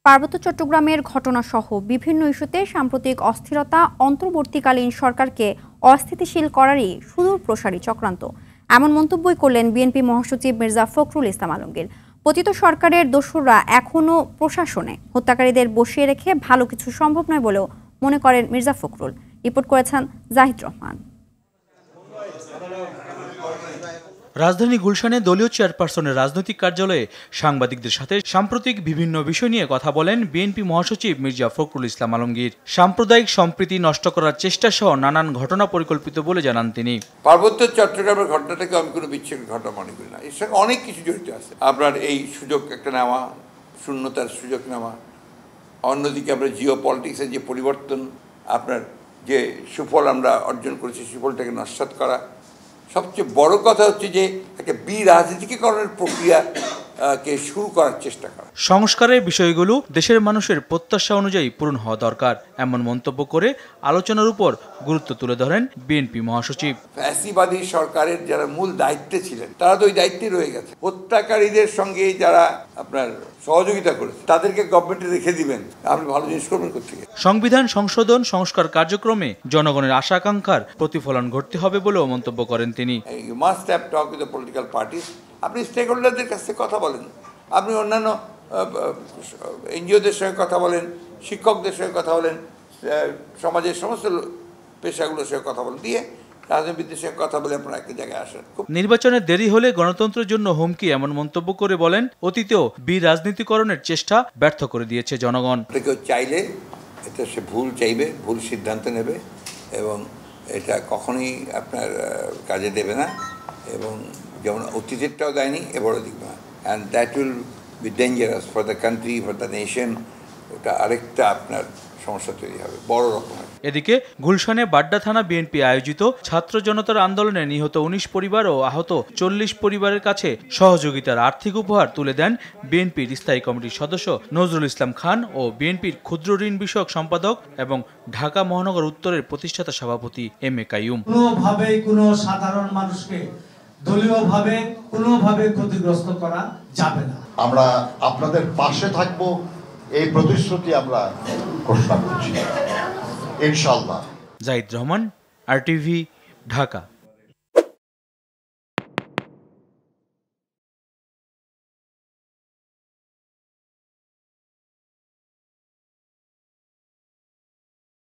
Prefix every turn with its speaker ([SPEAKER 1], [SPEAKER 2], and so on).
[SPEAKER 1] পার্বত্য চট্টগ্রামের ঘটনাসহ বিভিন্ন ইস্যুতে সাম্প্রতিক অস্থিরতা অন্তর্বর্তীকালীন সরকারকে অস্থিতিশীল করারই সুদূর প্রসারী চক্রান্ত, এমন মন্তব্যই করলেন বিএনপি মহাসচিব মির্জা ফখরুল ইসলাম আলমগীর। পতিত সরকারের দোসররা এখনও প্রশাসনে হত্যাকারীদের বসিয়ে রেখে ভালো কিছু সম্ভব নয় বলেও মনে করেন মির্জা ফখরুল। রিপোর্ট করেছেন জাহিদ রহমান।
[SPEAKER 2] রাজধানী গুলশানে দলীয় চেয়ারপারসনের রাজনৈতিক কার্যালয়ে সাংবাদিকদের সাথে সাম্প্রতিক বিভিন্ন বিষয় নিয়ে কথা বলেন বিএনপি মহাসচিব মির্জা ফখরুল ইসলাম আলমগীর। সাম্প্রদায়িক সম্প্রীতি নষ্ট করার চেষ্টা সহ নানান ঘটনা পরিকল্পিত বলে জানান তিনি।
[SPEAKER 3] পার্বত্য চট্টগ্রামের ঘটনাটাকে আমি কোনো বিচ্ছিন্ন ঘটনা মনে করি না, এর সঙ্গে অনেক কিছু জড়িত আছে। আপনার এই সুযোগ একটা নেওয়া, শূন্যতার সুযোগ নেওয়া, অন্যদিকে আমরা জিও পলিটিক্সের যে পরিবর্তন, আপনার যে সুফল আমরা অর্জন করেছি সুফলটাকে নস্যাৎ করা, সবচেয়ে বড় কথা হচ্ছে যে একটা রাজনীতিকরণের প্রক্রিয়াকে শুরু করার চেষ্টা করা।
[SPEAKER 2] সংস্কারের বিষয়গুলো দেশের মানুষের প্রত্যাশা অনুযায়ী পূরণ হওয়া দরকার, এমন মন্তব্য করে আলোচনার উপর গুরুত্ব তুলে ধরেন বিএনপি মহাসচিব।
[SPEAKER 3] ফ্যাসিবাদী সরকারের যারা মূল দায়িত্বে ছিলেন তারা তো ওই দায়িত্বে রয়ে গেছে। হত্যাকারীদের সঙ্গে যারা আপনার সহযোগিতা করেছে তাদেরকে গভর্নমেন্টে রেখে দিবেন, আপনি ভালো জিনিস করবেন কোথেকে?
[SPEAKER 2] সংবিধান সংশোধন সংস্কার কার্যক্রমে জনগণের আশা আকাঙ্ক্ষার প্রতিফলন ঘটতে হবে বলেও মন্তব্য করেন তিনি।
[SPEAKER 3] You must have talk with the political parties. আপনি স্টেক হোল্ডারদের কাছ থেকে কথা বলেন, আপনি অন্যান্য এনজিওদের সঙ্গে কথা বলেন, শিক্ষকদের সঙ্গে কথা বলেন, সমাজের সমস্ত পেশাগুলোর সঙ্গে কথা বলেন, দিয়ে রাজনীতিবিদদের সঙ্গে কথা বলে আপনারা একটা জায়গায় আসেন।
[SPEAKER 2] নির্বাচনের দেরি হলে গণতন্ত্রের জন্য হুমকি, এমন মন্তব্য করে বলেন অতীতেও রাজনীতিকরণের চেষ্টা ব্যর্থ করে দিয়েছে জনগণ।
[SPEAKER 3] কেউ চাইলে এটা সে ভুল চাইবে, ভুল সিদ্ধান্ত নেবে এবং এটা কখনোই আপনার কাজে দেবে না, এবং যেমন অতীতেরটাও দেয়নি এবারও দেখবে না, and that will be dangerous for the country, for the nation. ওটা আরেকটা আপনার সমস্যা তৈরি হবে বড় রকমের।
[SPEAKER 2] এদিকে গুলশানে বাড্ডা থানা বিএনপি আয়োজিত ছাত্র জনতার আন্দোলনে নিহত ১৯ পরিবার ও আহত ৪০ পরিবারের কাছে সহযোগিতার আর্থিক উপহার তুলে দেন বিএনপির স্থায়ী কমিটির সদস্য নজরুল ইসলাম খান ও বিএনপির ক্ষুদ্র ঋণ বিষয়ক সম্পাদক এবং ঢাকা মহানগর উত্তরের প্রতিষ্ঠাতা সভাপতি এম এ কাইয়ুম।
[SPEAKER 4] কোনোভাবেই কোনো সাধারণ মানুষকে দলীয়ভাবে কোনোভাবে ক্ষতিগ্রস্ত করা যাবে না।
[SPEAKER 5] আমরা আপনাদের পাশে থাকব, এই প্রতিশ্রুতি আমরা ঘোষণা করছি ইনশাআল্লাহ।
[SPEAKER 2] জাহিদ রহমান, RTV, ঢাকা।